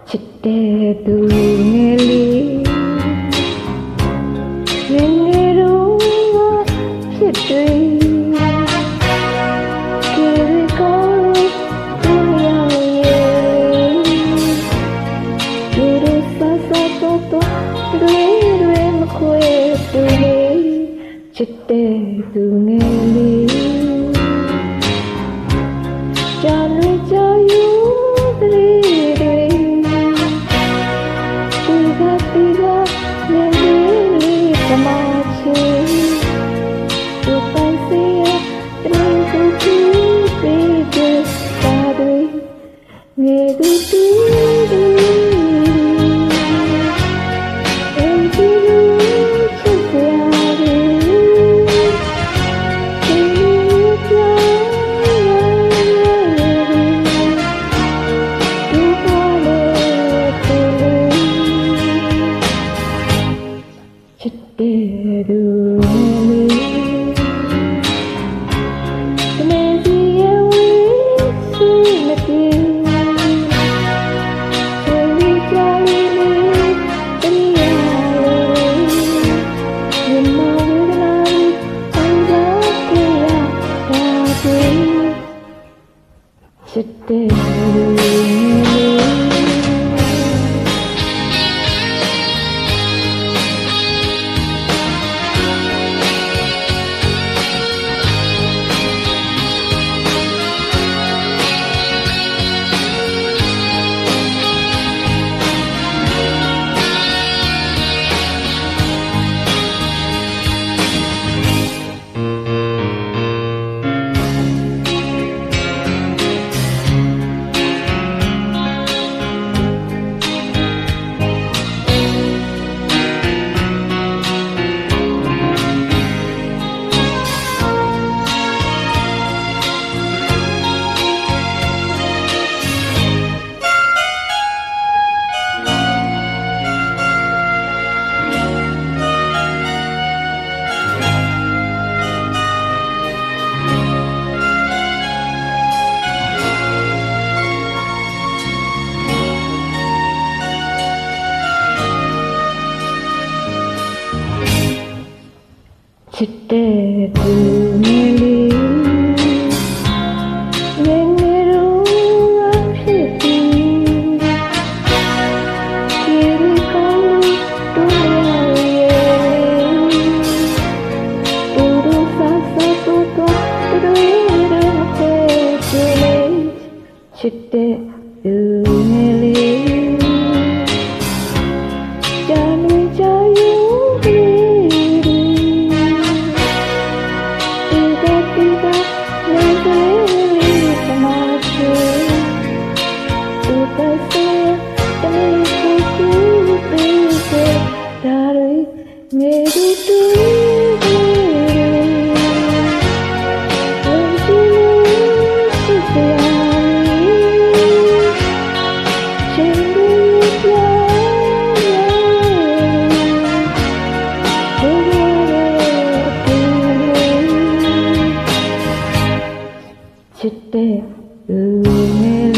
ချစ်တဲ့သူငယ်လေးငယ်ငယ်တော့ဖြစ်တွေ့ကေကောသူရောက်ရဲ့ဒီလိုဆဆတော့တွေမခွဲသူလေးချစ်တဲ့သူငယ်လေးကြာလွင်ကြာယူချစ်တဲ့ချစ်တဲ့သူငယ်လေးငယ်ငယ်တော့ဖြစ်ပြီးဒီလိုကောင်းတို့ရဲ့တူတူဆဆတူတူတွေတော့ချစ်တဲ့သူငယ်လေးကြာလွင်ကြာယူချစ်တဲ့လူငယ်